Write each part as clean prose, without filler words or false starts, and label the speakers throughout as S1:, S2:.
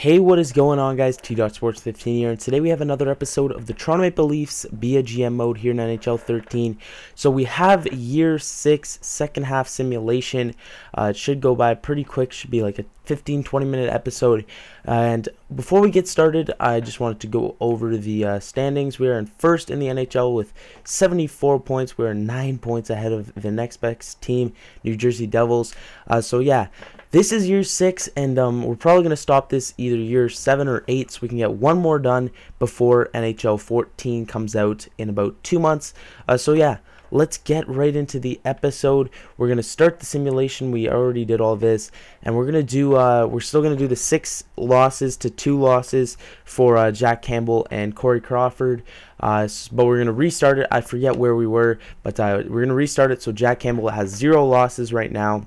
S1: Hey, what is going on, guys? T.Sports 15 here, and today we have another episode of the Toronto Maple Leafs be a GM mode here in NHL 13. So we have year 6 second half simulation. It should go by pretty quick, should be like a 15-20 minute episode. And before we get started, I just wanted to go over the standings. We are in first in the NHL with 74 points. We are 9 points ahead of the next best team, New Jersey Devils. So yeah, this is year 6, and we're probably going to stop this either year 7 or 8 so we can get one more done before NHL 14 comes out in about 2 months. So yeah, let's get right into the episode. We're going to start the simulation. We already did all this, and we're going to do we're still going to do the 6 losses to 2 losses for Jack Campbell and Corey Crawford. But we're going to restart it. I forget where we were, but we're going to restart it. So Jack Campbell has 0 losses right now.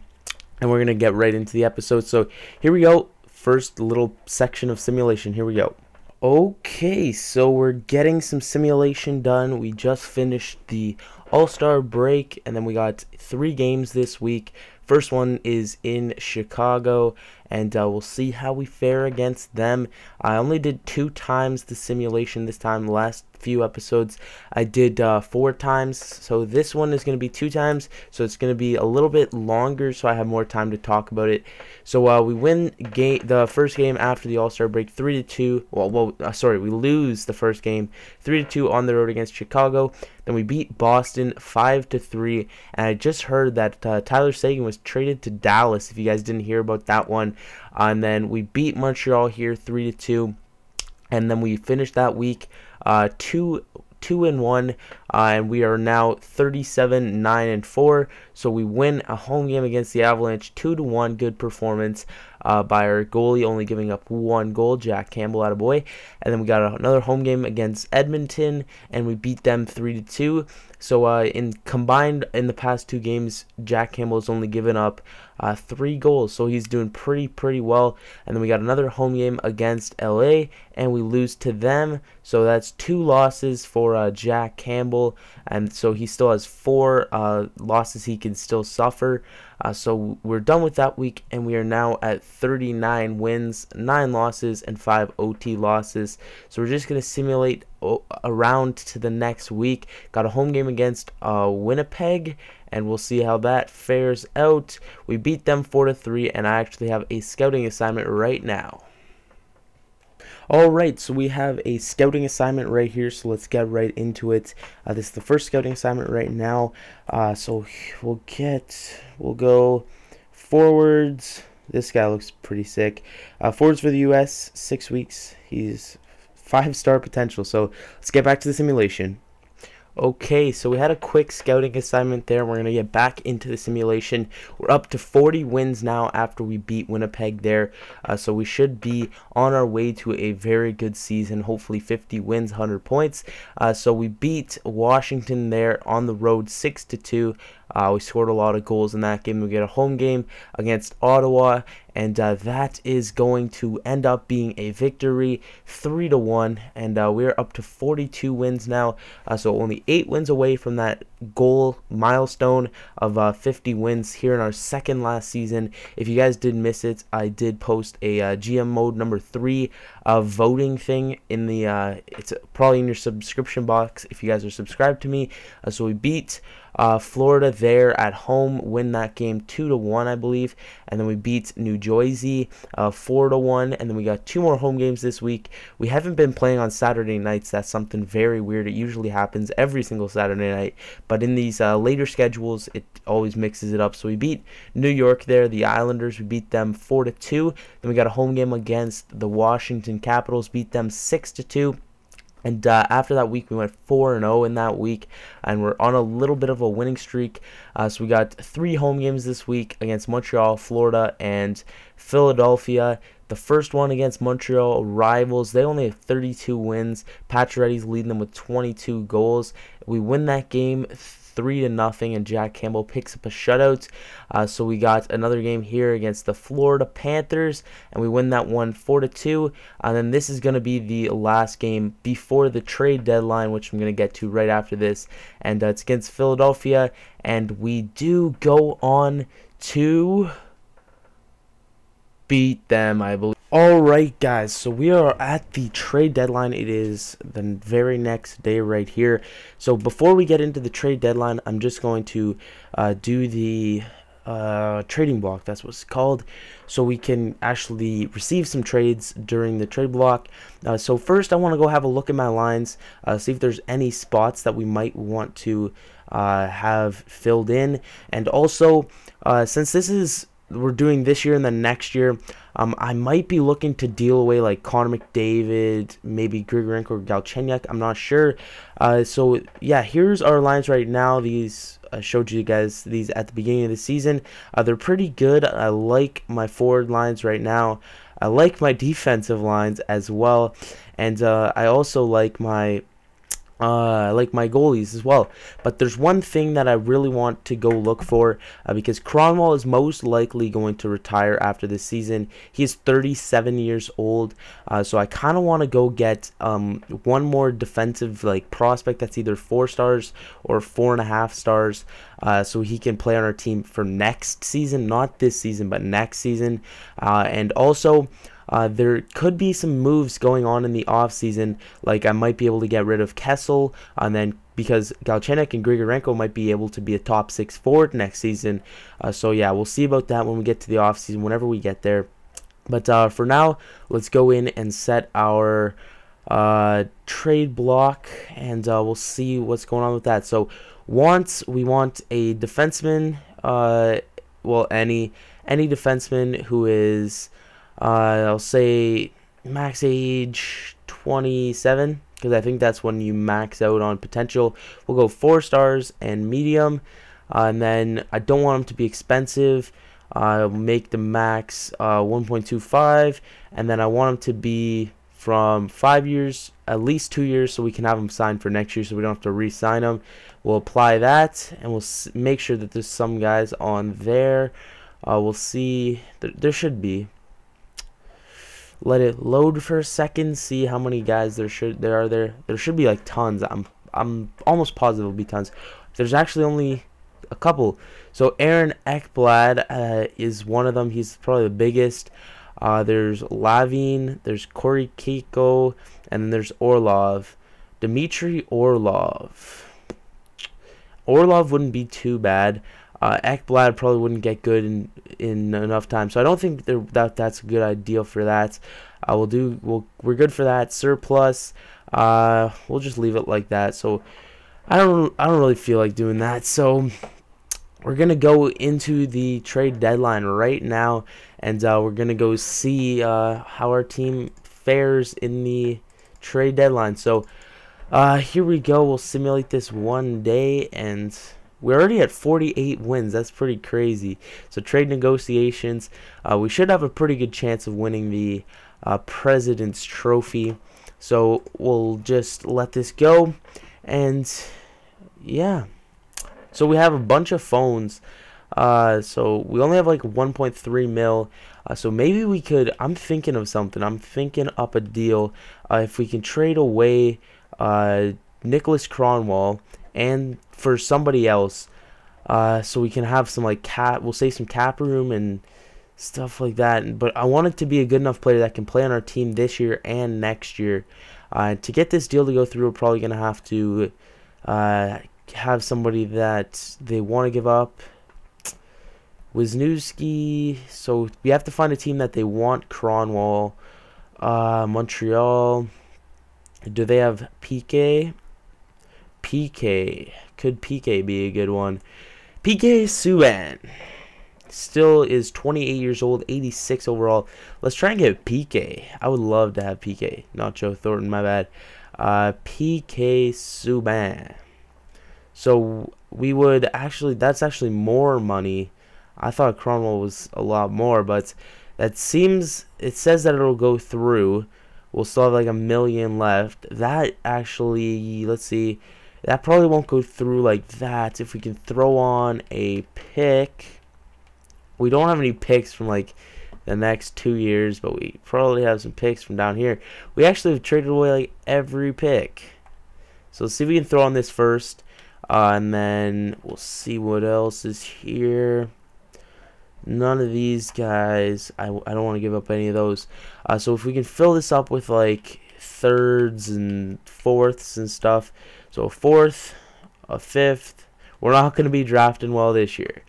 S1: And we're going to get right into the episode. So here we go. First little section of simulation. Here we go. Okay, so we're getting some simulation done. We just finished the All-Star break, and then we got 3 games this week. First one is in Chicago, and we'll see how we fare against them. I only did 2 times the simulation this time. The last few episodes I did 4 times, so this one is going to be 2 times, so it's going to be a little bit longer, so I have more time to talk about it. So we win the first game after the All-Star break 3-2. We lose the first game 3-2 on the road against Chicago. Then we beat Boston 5-3, and I just heard that Tyler Seguin was traded to Dallas, if you guys didn't hear about that one. And then we beat Montreal here 3-2, and then we finished that week 2-1, and we are now 37-9-4. So we win a home game against the Avalanche 2-1. Good performance by our goalie, only giving up 1 goal, Jack Campbell, attaboy. And then we got another home game against Edmonton, and we beat them 3-2. So in combined in the past 2 games, Jack Campbell has only given up 3 goals, so he's doing pretty well. And then we got another home game against LA, and we lose to them. So that's 2 losses for Jack Campbell, and so he still has 4 losses he can still suffer. So we're done with that week, and we are now at 39 wins, 9 losses, and 5 OT losses. So we're just going to simulate around to the next week. Got a home game against Winnipeg, and we'll see how that fares out. We beat them 4-3, and I actually have a scouting assignment right now. Alright, so we have a scouting assignment right here, so let's get right into it. This is the first scouting assignment right now. So we'll go forwards. This guy looks pretty sick. Forwards for the US, 6 weeks. He's 5-star potential. So let's get back to the simulation. Okay, so we had a quick scouting assignment there. We're going to get back into the simulation. We're up to 40 wins now after we beat Winnipeg there. So we should be on our way to a very good season, hopefully 50 wins, 100 points. So we beat Washington there on the road 6-2. We scored a lot of goals in that game. We get a home game against Ottawa, and that is going to end up being a victory 3-1, and we're up to 42 wins now, so only 8 wins away from that goal milestone of 50 wins here in our second last season. If you guys did miss it, I did post a GM mode number 3 voting thing in the it's probably in your subscription box if you guys are subscribed to me. So we beat Florida there at home, win that game 2-1, I believe, and then we beat New Jersey 4-1, and then we got 2 more home games this week. We haven't been playing on Saturday nights. That's something very weird. It usually happens every single Saturday night, but in these later schedules, it always mixes it up. So we beat New York there, the Islanders. We beat them 4-2. Then we got a home game against the Washington Capitals, beat them 6-2. And after that week, we went 4-0 in that week, and we're on a little bit of a winning streak. So we got 3 home games this week against Montreal, Florida, and Philadelphia. The first one against Montreal rivals, they only have 32 wins. Pacioretty's leading them with 22 goals. We win that game 3-0, and Jack Campbell picks up a shutout. So we got another game here against the Florida Panthers, and we win that one 4-2. And then this is going to be the last game before the trade deadline, which I'm going to get to right after this. And it's against Philadelphia, and we do go on to beat them, I believe. Alright guys, so we are at the trade deadline. It is the very next day right here. So before we get into the trade deadline, I'm just going to do the trading block. That's what it's called. So we can actually receive some trades during the trade block. So first I want to go have a look at my lines, see if there's any spots that we might want to have filled in. And also, since this is we're doing this year and then next year, I might be looking to deal away like Connor McDavid, maybe Grigorenko or Galchenyuk. I'm not sure. So yeah, here's our lines right now. These I showed you guys these at the beginning of the season. They're pretty good. I like my forward lines right now. I like my defensive lines as well, and I also like my goalies as well. But there's one thing that I really want to go look for, because Kronwall is most likely going to retire after this season. He is 37 years old, so I kind of want to go get one more defensive like prospect that's either 4 stars or 4.5 stars, so he can play on our team for next season, not this season but next season. And also, there could be some moves going on in the offseason, like I might be able to get rid of Kessel, and then because Galchenyuk and Grigorenko might be able to be a top 6 forward next season. So yeah, we'll see about that when we get to the offseason, whenever we get there. But for now, let's go in and set our trade block, and we'll see what's going on with that. So we want a defenseman, well, any defenseman who is I'll say max age 27, because I think that's when you max out on potential. We'll go 4 stars and medium, and then I don't want them to be expensive. Make the max 1.25, and then I want them to be from 5 years, at least 2 years, so we can have them signed for next year, so we don't have to re-sign them. We'll apply that, and we'll make sure that there's some guys on there. We'll see. There should be. Let it load for a second, see how many guys there are there. There should be like tons. I'm almost positive there'll be tons. There's actually only a couple. So Aaron Ekblad is one of them. He's probably the biggest. There's Lavine, there's Corey Keiko, and then there's Orlov. Dmitry Orlov. Orlov wouldn't be too bad. Ekblad probably wouldn't get good in enough time, so I don't think that's a good idea for that. We're good for that. Surplus, we'll just leave it like that. So I don't really feel like doing that. So we're gonna go into the trade deadline right now, and we're gonna go see how our team fares in the trade deadline. So here we go. We'll simulate this one day, and we're already at 48 wins. That's pretty crazy. So trade negotiations, we should have a pretty good chance of winning the President's Trophy. So we'll just let this go, and yeah. So we have a bunch of phones. So we only have like 1.3 mil. So maybe we could. I'm thinking of something. I'm thinking up a deal. If we can trade away Nicholas Kronwall and for somebody else, so we can have some like we'll say some cap room and stuff like that. But I want it to be a good enough player that can play on our team this year and next year. To get this deal to go through, we're probably gonna have to have somebody that they want to give up. Wisniewski. So we have to find a team that they want Kronwall. Montreal. Do they have PK? PK. Could PK be a good one? PK Subban. Still is 28 years old, 86 overall. Let's try and get PK. I would love to have PK. Not Joe Thornton, my bad. PK Subban. So we would actually, that's actually more money. I thought Kronwall was a lot more, but that seems, it says that it'll go through. We'll still have like $1 million left. That actually, let's see, that probably won't go through like that. If we can throw on a pick, we don't have any picks from like the next 2 years, but we probably have some picks from down here. We actually have traded away like every pick. So let's see if we can throw on this first, and then we'll see what else is here. None of these guys. I don't want to give up any of those. So if we can fill this up with like thirds and fourths and stuff. So a fourth, a fifth. We're not going to be drafting well this year.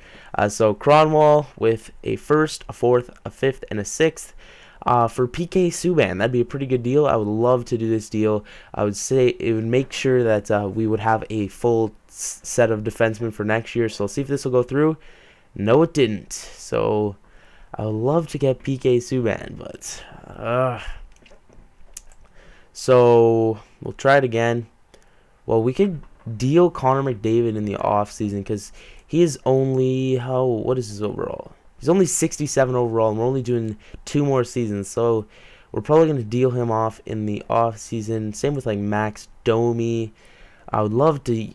S1: So Cronwall with a first, a fourth, a fifth, and a sixth. For PK Subban, that'd be a pretty good deal. I would love to do this deal. I would say it would make sure that we would have a full set of defensemen for next year. So let's see if this will go through. No, it didn't. So I would love to get PK Subban, but so we'll try it again. Well, we could deal Connor McDavid in the offseason because he is only what is his overall? He's only 67 overall, and we're only doing 2 more seasons. So we're probably going to deal him off in the offseason. Same with like Max Domi. I would love to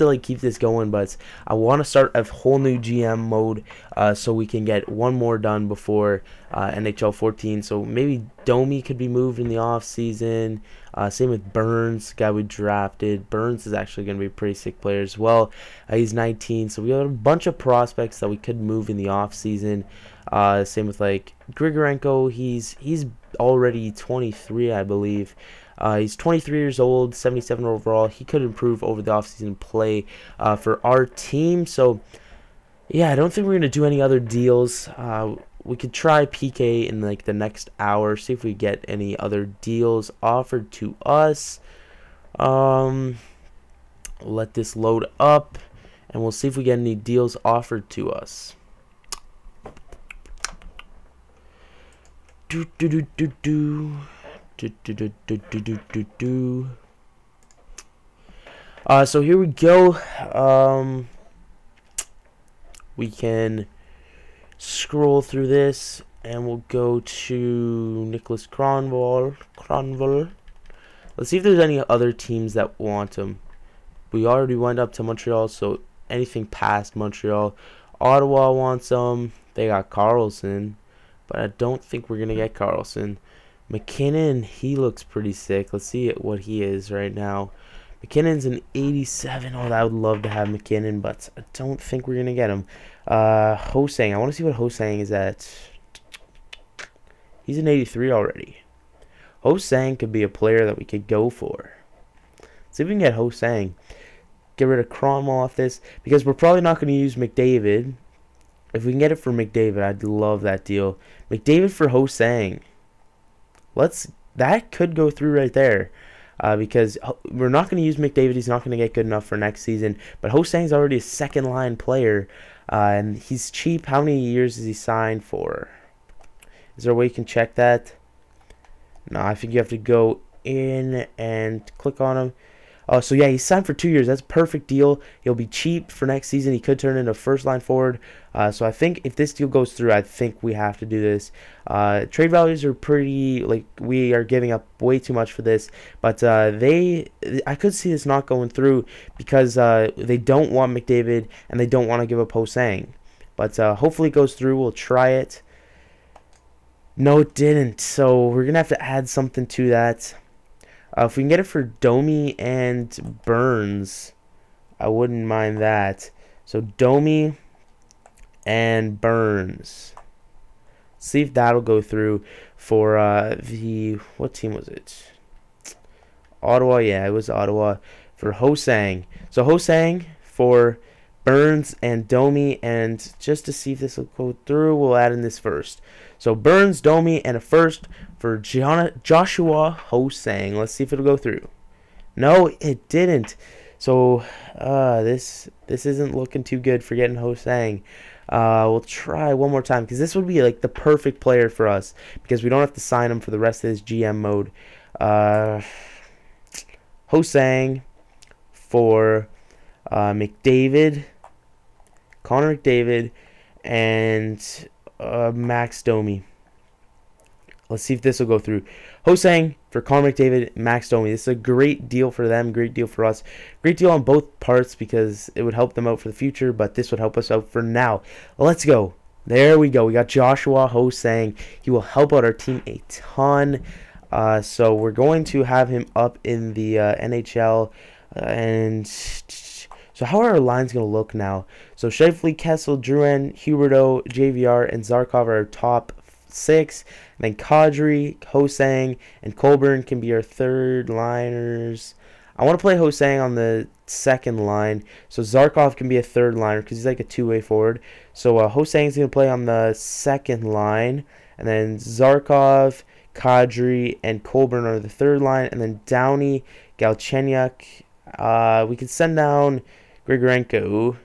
S1: like keep this going, but I want to start a whole new GM mode so we can get one more done before NHL 14. So maybe Domi could be moved in the off season. Same with Burns, guy we drafted. Burns is actually going to be a pretty sick player as well. He's 19, so we have a bunch of prospects that we could move in the off season. Same with like Grigorenko. He's already 23, I believe. He's 23 years old, 77 overall. He could improve over the offseason play for our team. So, yeah, I don't think we're going to do any other deals. We could try PK in like the next hour, see if we get any other deals offered to us. Let this load up, and we'll see if we get any deals offered to us. So here we go. We can scroll through this, and we'll go to Nicholas Cronwall. Let's see if there's any other teams that want him. We already went up to Montreal, so anything past Montreal. Ottawa wants him. They got Carlson, but I don't think we're gonna get Carlson. McKinnon, he looks pretty sick. Let's see what he is right now. McKinnon's an 87. Oh, I would love to have McKinnon, but I don't think we're going to get him. Hosang. I want to see what Hosang is at. He's an 83 already. Hosang could be a player that we could go for. Let's see if we can get Hosang. Get rid of Cromwell off this, because we're probably not going to use McDavid. If we can get it for McDavid, I'd love that deal. McDavid for Hosang. That could go through right there, because we're not going to use McDavid. He's not going to get good enough for next season. But Hosang's already a second line player, and he's cheap. How many years is he signed for? Is there a way you can check that? No, I think you have to go in and click on him. So yeah, he's signed for 2 years. That's a perfect deal. He'll be cheap for next season. He could turn into first line forward. So I think if this deal goes through, I think we have to do this. Trade values are pretty, like, we are giving up way too much for this. But I could see this not going through because they don't want McDavid and they don't want to give up Hosang. But hopefully it goes through. We'll try it. No, it didn't. So we're going to have to add something to that. If we can get it for Domi and Burns, I wouldn't mind that. So Domi and Burns. See if that'll go through for what team was it? Ottawa, yeah, it was Ottawa for Hosang. So Hosang for Burns and Domi, and just to see if this will go through, we'll add in this first. So Burns, Domi, and a first for Joshua Hosang. Let's see if it'll go through. No, it didn't. So this isn't looking too good for getting Hosang. We'll try one more time because this would be like the perfect player for us because we don't have to sign him for the rest of this GM mode. Hosang for McDavid, Connor McDavid, and Max Domi. Let's see if this will go through. Hosang for Connor McDavid, Max Domi. This is a great deal for them, great deal for us. Great deal on both parts because it would help them out for the future, but this would help us out for now. Let's go. There we go. We got Joshua Hosang. He will help out our team a ton. So we're going to have him up in the NHL. And so how are our lines going to look now? So Shifley, Kessel, Drouin, Huberdeau, JVR, and Zarkov are our top 6. And then Kadri, Hosang, and Colburn can be our third liners. I want to play Hosang on the second line, so Zarkov can be a third liner because he's like a two-way forward. So Hosang's going to play on the second line, and then Zarkov, Kadri, and Colburn are the third line, and then Downey, Galchenyuk. We could send down Grigorenko.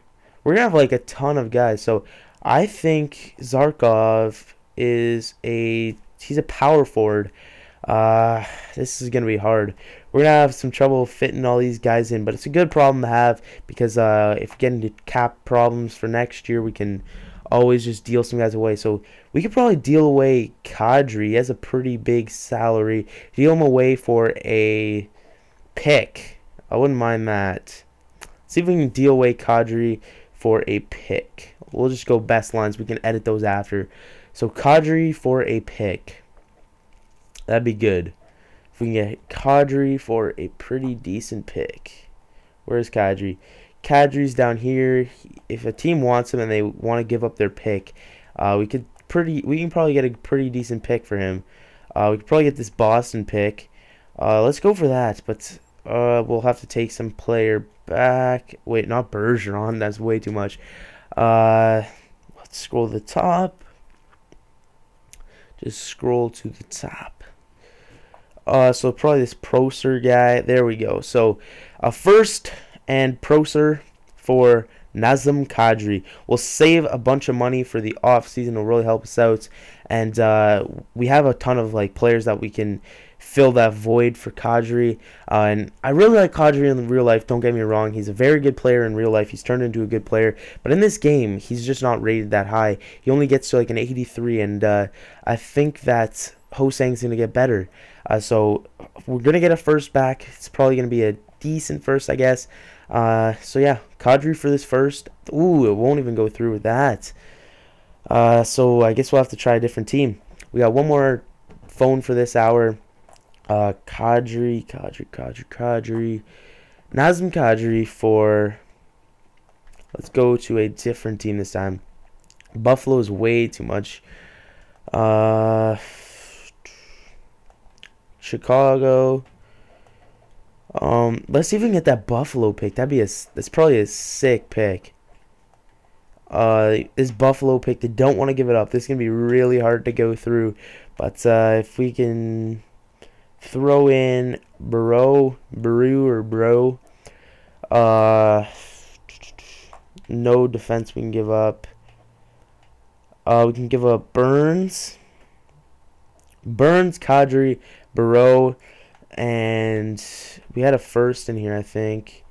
S1: We're going to have like a ton of guys, so I think Zarkov is he's a power forward. This is going to be hard. We're going to have some trouble fitting all these guys in, but it's a good problem to have because if we get into cap problems for next year, we can always just deal some guys away. So we could probably deal away Kadri. He has a pretty big salary. Deal him away for a pick. I wouldn't mind that. See if we can deal away Kadri for a pick. We'll just go best lines. We can edit those after. So Kadri for a pick. That'd be good. If we can get Kadri for a pretty decent pick. Where's Kadri? Kadri's down here. If a team wants him and they want to give up their pick, we can probably get a pretty decent pick for him. We could probably get this Boston pick. Let's go for that, but we'll have to take some player back. Wait, not Bergeron. That's way too much. Let's scroll to the top. Just scroll to the top. So probably this Proser guy. There we go. So first and Proser for Nazem Kadri. We'll save a bunch of money for the off season. It'll really help us out. And we have a ton of like players that we can fill that void for Kadri. And I really like Kadri in real life. Don't get me wrong. He's a very good player in real life. He's turned into a good player. But in this game, he's just not rated that high. He only gets to like an 83. And I think that Hosang's going to get better. So we're going to get a first back. It's probably going to be a decent first, I guess. So yeah, Kadri for this first. Ooh, it won't even go through with that. So I guess we'll have to try a different team. We got one more phone for this hour. Kadri. Nazem Kadri for... Let's go to a different team this time. Buffalo is way too much. Chicago. Let's see if we can get that Buffalo pick. That's probably a sick pick. This Buffalo pick, they don't want to give it up. This is gonna be really hard to go through. But if we can throw in Bro, no defense we can give up. We can give up Burns, Kadri, Barreau, and we had a first in here, I think.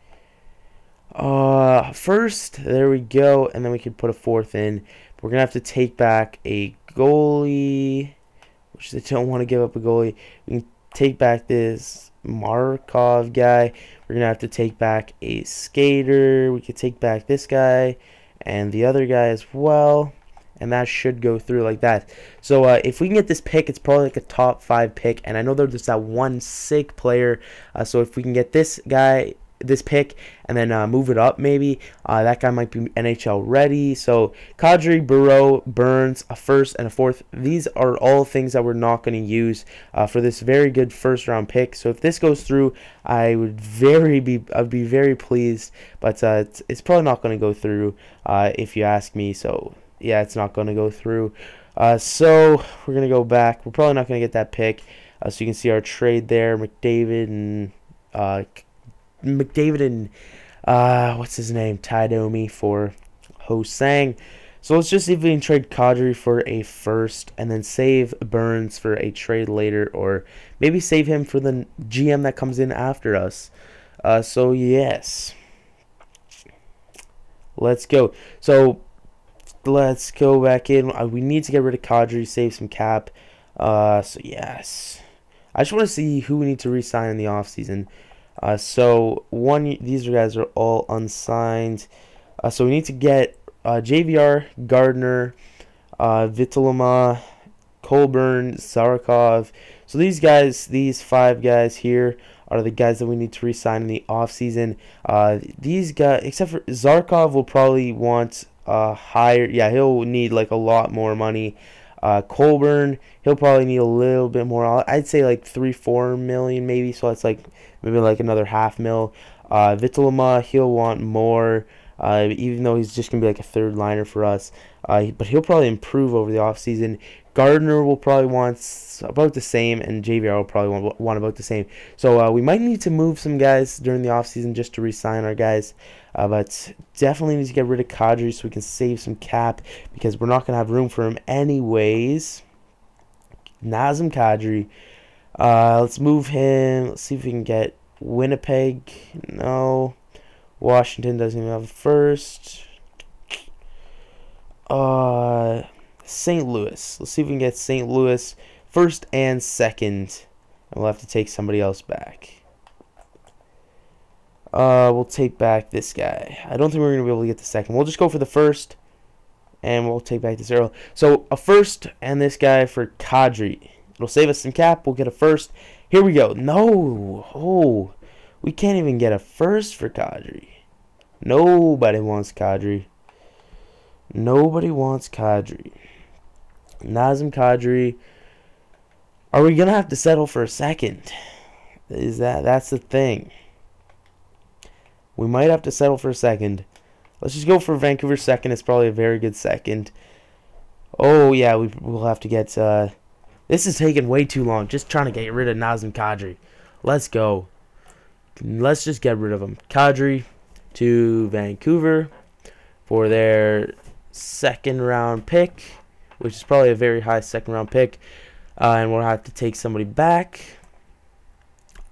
S1: First, there we go, and then we could put a fourth in. We're gonna have to take back a goalie, which they don't want to give up a goalie. We can take back this Markov guy. We're gonna have to take back a skater. We could take back this guy and the other guy as well. And that should go through like that. So if we can get this pick, it's probably like a top 5 pick. And I know there's that one sick player. So if we can get this guy, this pick, and then move it up maybe, that guy might be NHL ready. So Kadri, Barreau, Burns, a first and a fourth. These are all things that we're not going to use for this very good first round pick. So if this goes through, I'd be very pleased. But it's probably not going to go through if you ask me. So yeah, it's not going to go through. So we're going to go back. We're probably not going to get that pick. So you can see our trade there, McDavid and what's his name, Taidomi for Hosang. So let's just see if we can trade Kadri for a first and then save Burns for a trade later, or maybe save him for the GM that comes in after us. So yes, let's go. So let's go back in. We need to get rid of Kadri, save some cap. So yes, I just want to see who we need to re-sign in the offseason. So these guys are all unsigned. So we need to get JVR, Gardner, Vitalama, Colburn, Zarakov. So these 5 guys here are the guys that we need to re-sign in the offseason. These guys, except for Zarkov, will probably want higher. Yeah, he'll need like a lot more money. Colburn, he'll probably need a little bit more. I'd say like 3-4 million maybe. So it's like maybe like another half mil. Vitalama, he'll want more. Even though he's just gonna be like a third liner for us. But he'll probably improve over the offseason. Gardner will probably want about the same, and JVR will probably want about the same. So we might need to move some guys during the offseason just to re-sign our guys. But definitely need to get rid of Kadri so we can save some cap, because we're not going to have room for him anyways. Nazem Kadri. Let's move him. Let's see if we can get Winnipeg. No. Washington doesn't even have a first. St. Louis. Let's see if we can get St. Louis first and second. And we'll have to take somebody else back. We'll take back this guy. I don't think we're going to be able to get the second. We'll just go for the first. And we'll take back this arrow. So, a first and this guy for Kadri. It'll save us some cap. We'll get a first. Here we go. No. Oh. We can't even get a first for Kadri. Nobody wants Kadri. Nobody wants Kadri. Nazem Kadri. Are we going to have to settle for a second? That's the thing. We might have to settle for a second. Let's just go for Vancouver second. It's probably a very good second. Oh, yeah, we'll have to get... this is taking way too long. Just trying to get rid of Nazem Kadri. Let's go. Let's just get rid of him. Kadri to Vancouver for their second round pick, which is probably a very high second round pick. And we'll have to take somebody back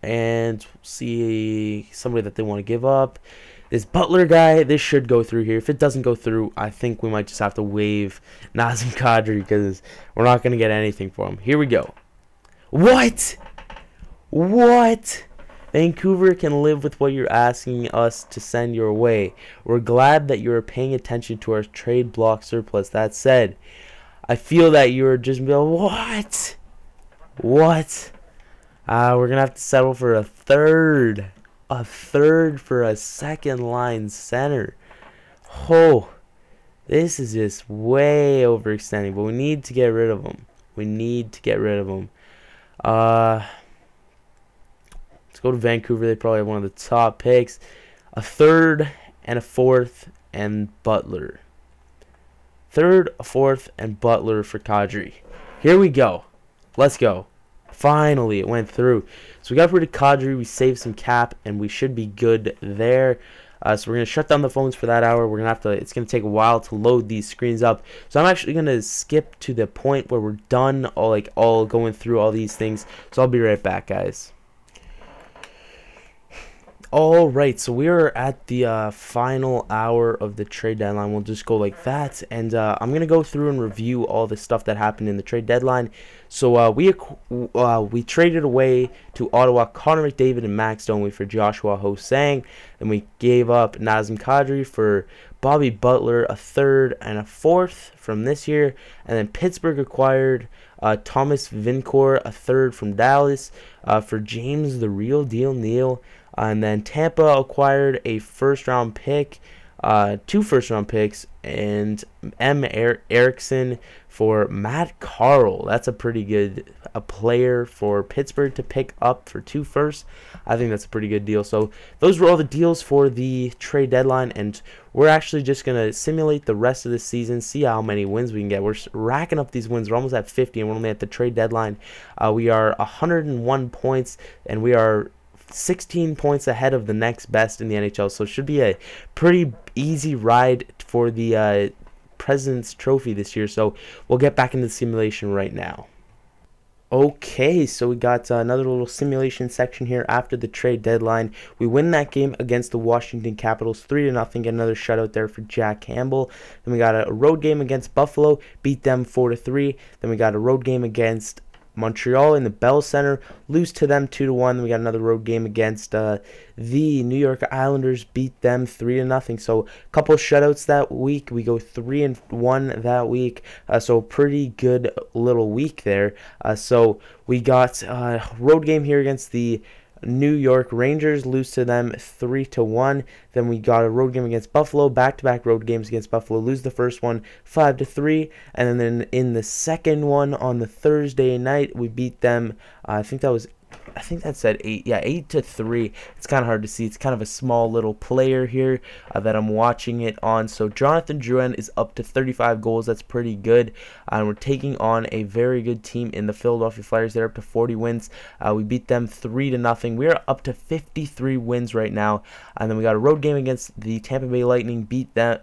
S1: and see somebody that they want to give up. This Butler guy, this should go through here. If it doesn't go through, I think we might just have to waive Nazem Kadri, because we're not going to get anything for him. Here we go. What? What? Vancouver can live with what you're asking us to send your way. We're glad that you are paying attention to our trade block surplus. That said, I feel that you're just what? What? We're going to have to settle for a third. A third for a second line center. Oh, this is just way overextending, but we need to get rid of him. We need to get rid of him. Let's go to Vancouver. They probably have one of the top picks. A third and a fourth and Butler. Third, a fourth, and Butler for Kadri. Here we go. Let's go. Finally, it went through. So we got rid of Kadri. We saved some cap, and we should be good there. So we're going to shut down the phones for that hour. We're going to have to, it's going to take a while to load these screens up. So I'm actually going to skip to the point where we're done all going through all these things. So I'll be right back, guys. Alright, so we are at the final hour of the trade deadline. We'll just go like that, and I'm going to go through and review all the stuff that happened in the trade deadline. So we traded away to Ottawa Connor McDavid and Max Domi for Joshua Ho-Sang. Then we gave up Nazem Kadri for Bobby Butler, a third and a fourth from this year. And then Pittsburgh acquired Thomas Vincourt, a third from Dallas, for James the Real Deal Neal. And then Tampa acquired a first-round pick, 2 first-round picks, and Erickson for Matt Carl. That's a pretty good player for Pittsburgh to pick up for 2 firsts. I think that's a pretty good deal. So those were all the deals for the trade deadline, and we're actually just going to simulate the rest of the season, see how many wins we can get. We're racking up these wins. We're almost at 50, and we're only at the trade deadline. We are 101 points, and we are 16 points ahead of the next best in the NHL, so it should be a pretty easy ride for the President's Trophy this year. So we'll get back into the simulation right now. Okay, so we got another little simulation section here after the trade deadline. We win that game against the Washington Capitals 3-0. Get another shutout there for Jack Campbell. Then we got a road game against Buffalo, beat them 4-3. Then we got a road game against Montreal in the Bell Center, lose to them 2-1. We got another road game against the New York Islanders, beat them 3-0. So a couple shutouts that week. We go 3-1 that week. So pretty good little week there. So we got a road game here against the New York Rangers, lose to them 3-1. Then we got a road game against Buffalo, back-to-back road games against Buffalo, lose the first one 5-3, and then in the second one on the Thursday night, we beat them. I think that said 8-3. It's kind of hard to see. It's kind of a small little player here that I'm watching it on. So Jonathan Drouin is up to 35 goals. That's pretty good. And we're taking on a very good team in the Philadelphia Flyers. They're up to 40 wins. We beat them 3-0. We are up to 53 wins right now. And then we got a road game against the Tampa Bay Lightning.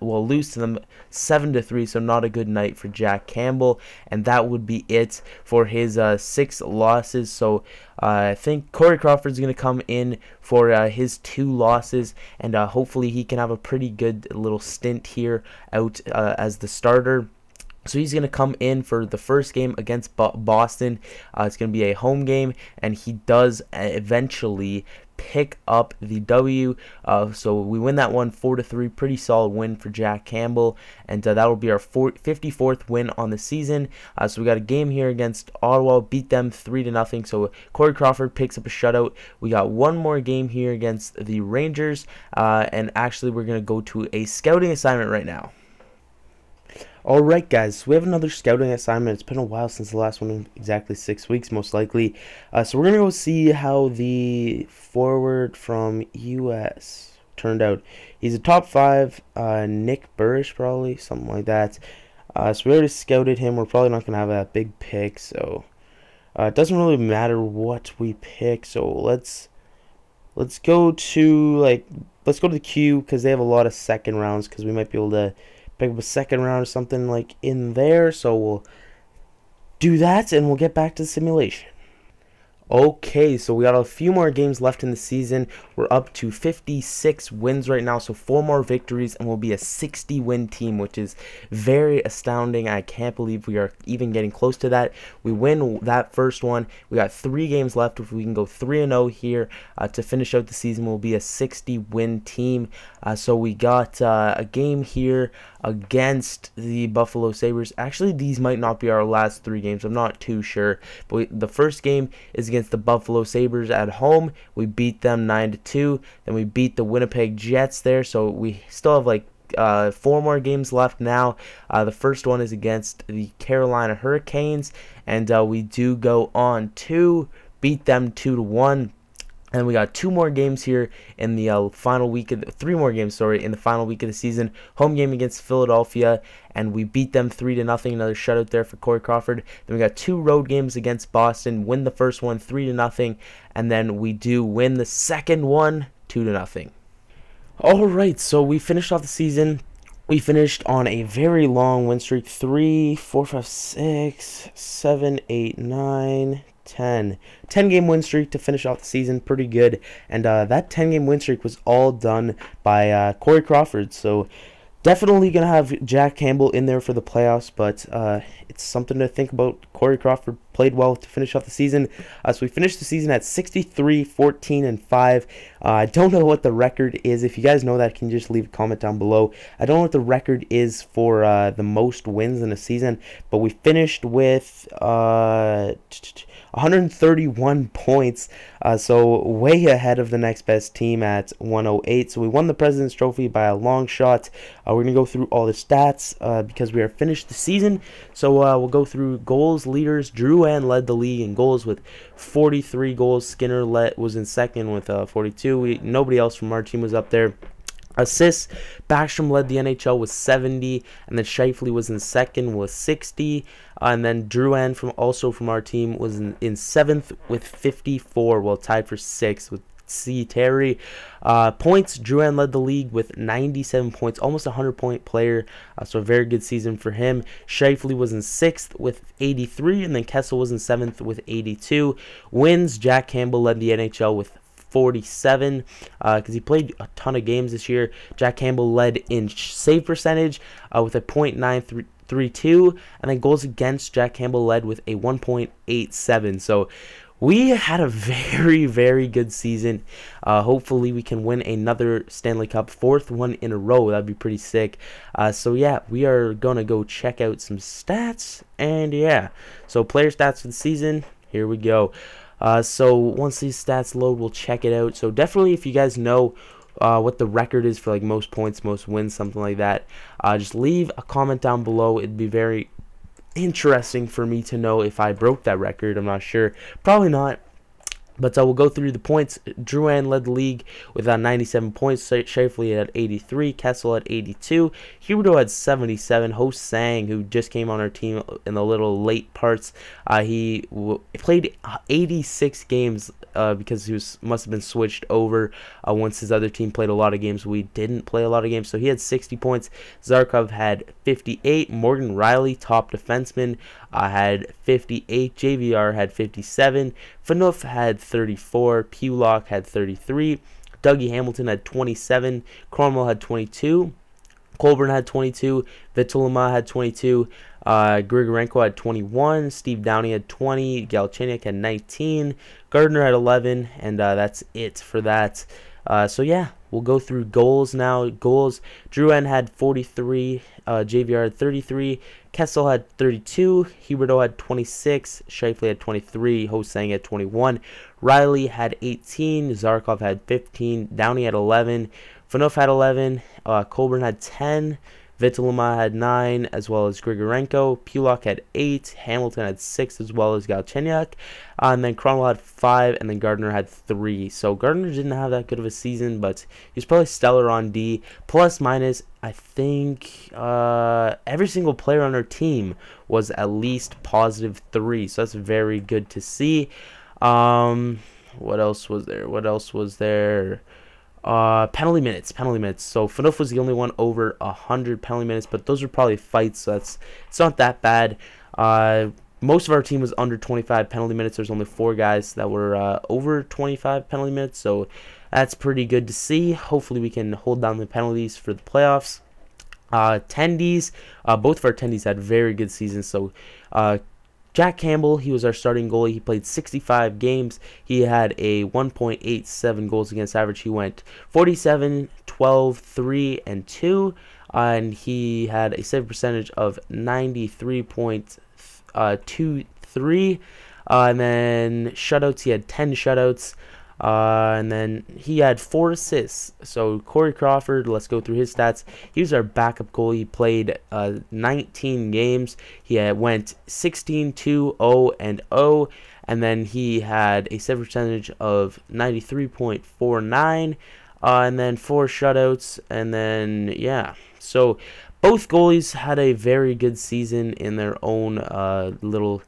S1: Lose to them 7-3. So not a good night for Jack Campbell. And that would be it for his 6 losses. So I think Corey Crawford's going to come in for his 2 losses, and hopefully he can have a pretty good little stint here out as the starter. So he's going to come in for the first game against Boston. It's going to be a home game, and he does eventually pick up the W. So we win that one 4-3. Pretty solid win for Jack Campbell, and that will be our 54th win on the season. So we got a game here against Ottawa, beat them 3-0. So Corey Crawford picks up a shutout. We got one more game here against the Rangers, and actually we're going to go to a scouting assignment right now. Alright guys, we have another scouting assignment. It's been a while since the last one, exactly 6 weeks most likely. So we're going to go see how the forward from US turned out. He's a top 5, Nick Burrish probably, something like that. So we already scouted him. We're probably not going to have a big pick, so it doesn't really matter what we pick. So let's go to the queue, because they have a lot of second rounds, because we might be able to pick up a second round or something like in there. So we'll do that and we'll get back to the simulation. Okay, so we got a few more games left in the season. We're up to 56 wins right now, so 4 more victories and we'll be a 60-win team, which is very astounding. I can't believe we are even getting close to that. We win that first one. We got 3 games left. If we can go 3-0 here to finish out the season, we'll be a 60-win team. So we got a game here against the Buffalo Sabres. Actually, these might not be our last 3 games. I'm not too sure. But the first game is against the Buffalo Sabres at home. We beat them 9-2. Then we beat the Winnipeg Jets there. So we still have 4 more games left now. The first one is against the Carolina Hurricanes, and we do go on to beat them 2-1. And we got 2 more games here in the final week of 3 more games, sorry, in the final week of the season. Home game against Philadelphia, and we beat them 3-0. Another shutout there for Corey Crawford. Then we got 2 road games against Boston. Win the first one 3-0, and then we do win the second one 2-0. All right, so we finished off the season. We finished on a very long win streak. 3, 4, 5, 6, 7, 8, 9, 10-game win streak to finish off the season. Pretty good. And that 10-game win streak was all done by Corey Crawford. So definitely going to have Jack Campbell in there for the playoffs, but it's something to think about. Corey Crawford played well to finish off the season. So we finished the season at 63, 14, and 5. I don't know what the record is. If you guys know that, can you just leave a comment down below? I don't know what the record is for the most wins in a season, but we finished with 131 points, so way ahead of the next best team at 108. So we won the President's Trophy by a long shot. We're going to go through all the stats because we are finished the season. So we'll go through goals, leaders. Drouin led the league in goals with 43 goals. Skinner was in second with 42. Nobody else from our team was up there. Assists, Backstrom led the NHL with 70, and then Scheifele was in second with 60, and then Drouin from our team was in 7th with 54, while tied for 6th with C. Terry. Points, Drouin led the league with 97 points, almost a 100-point player, so a very good season for him. Scheifele was in 6th with 83, and then Kessel was in 7th with 82. Wins, Jack Campbell led the NHL with 47 because he played a ton of games this year. Jack Campbell led in save percentage with a .932, and then goals against, Jack Campbell led with a 1.87. So we had a very, very good season. Hopefully we can win another Stanley Cup, 4th one in a row. That'd be pretty sick. So yeah, we are gonna go check out some stats, and yeah, so player stats for the season, here we go. So once these stats load, we'll check it out. So definitely, if you guys know what the record is for like most points, most wins, something like that, just leave a comment down below. It'd be very interesting for me to know if I broke that record. I'm not sure. Probably not. But we'll go through the points. Drouin led the league with 97 points. Shifley had 83. Kessel had 82. Huberdeau had 77. Ho-Sang, who just came on our team in the little late parts, he played 86 games because he must have been switched over once his other team played a lot of games. We didn't play a lot of games, so he had 60 points. Zarkov had 58. Morgan Riley, top defenseman, had 58. JVR had 57. Phaneuf had 34. Pulock had 33. Dougie Hamilton had 27. Cromwell had 22. Colburn had 22. Vitulema had 22. Grigorenko had 21. Steve Downey had 20. Galchenyuk had 19. Gardner had 11. And that's it for that. So yeah, we'll go through goals now. Goals, Drouin had 43. JVR had 33. Kessel had 32. Huberdeau had 26. Shifley had 23. Ho-Sang had 21. Riley had 18. Zarkov had 15. Downey had 11. Phaneuf had 11. Colburn had 10. Vitulema had 9, as well as Grigorenko. Pulock had 8. Hamilton had 6, as well as Galchenyuk. And then Cromwell had 5, and then Gardner had 3. So Gardner didn't have that good of a season, but he's probably stellar on D. Plus, minus, I think every single player on our team was at least positive 3. So that's very good to see. What else was there? Penalty minutes. So Phaneuf was the only one over 100 penalty minutes, but those are probably fights, so it's not that bad. Most of our team was under 25 penalty minutes. There's only 4 guys that were over 25 penalty minutes, so that's pretty good to see. Hopefully we can hold down the penalties for the playoffs. Tendies, both of our tendies had very good seasons. So Jack Campbell, he was our starting goalie. He played 65 games. He had a 1.87 goals against average. He went 47, 12, 3, and 2. And he had a save percentage of 93.23. And then shutouts, he had 10 shutouts. And then he had 4 assists. So Corey Crawford, let's go through his stats. He was our backup goalie. He played 19 games. He went 16, 2, 0, and 0. And then he had a save percentage of 93.49. And then 4 shutouts. And then, yeah. So both goalies had a very good season in their own little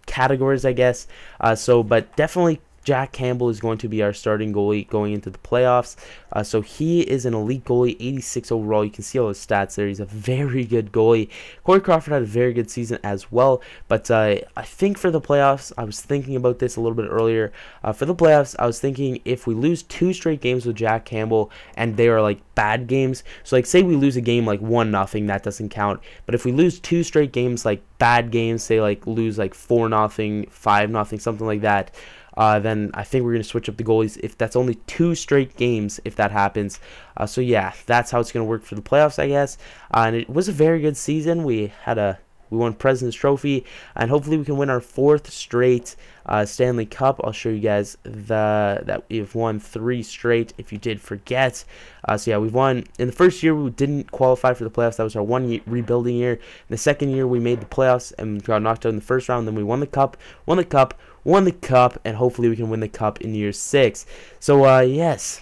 S1: categories, I guess. But definitely Jack Campbell is going to be our starting goalie going into the playoffs. So he is an elite goalie, 86 overall. You can see all his stats there. He's a very good goalie. Corey Crawford had a very good season as well. But I think for the playoffs, I was thinking about this a little bit earlier. For the playoffs, I was thinking if we lose 2 straight games with Jack Campbell and they are like bad games. So like say we lose a game like 1-0, that doesn't count. But if we lose 2 straight games like bad games, say like lose like 4-0, 5-0, something like that, then I think we're going to switch up the goalies if that's only 2 straight games, if that happens. So yeah, that's how it's going to work for the playoffs, I guess. And it was a very good season. We won President's Trophy, and hopefully we can win our 4th straight Stanley Cup. I'll show you guys that we've won 3 straight if you did forget. So yeah, we've won. In the first year, we didn't qualify for the playoffs. That was our rebuilding year. In the second year, we made the playoffs and got knocked out in the first round. Then we won the cup, and hopefully we can win the cup in year 6. So yes.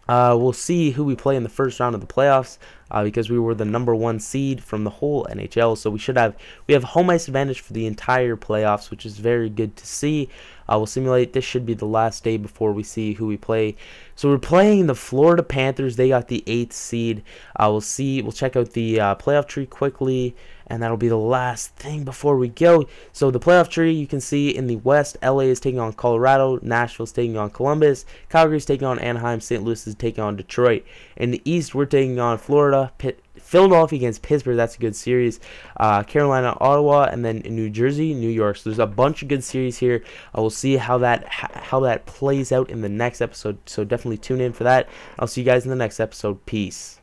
S1: We'll see who we play in the first round of the playoffs because we were the #1 seed from the whole NHL. So we have home ice advantage for the entire playoffs, which is very good to see. We'll simulate. This should be the last day before we see who we play. So we're playing the Florida Panthers. They got the 8th seed. We'll check out the playoff tree quickly, and that'll be the last thing before we go. So the playoff tree, you can see in the West, LA is taking on Colorado, Nashville's taking on Columbus, Calgary's taking on Anaheim, St. Louis is taking on Detroit. In the East, we're taking on Florida, Philadelphia against Pittsburgh. That's a good series. Carolina, Ottawa, and then in New Jersey, New York. So there's a bunch of good series here. We'll see how that plays out in the next episode. So definitely tune in for that. I'll see you guys in the next episode. Peace.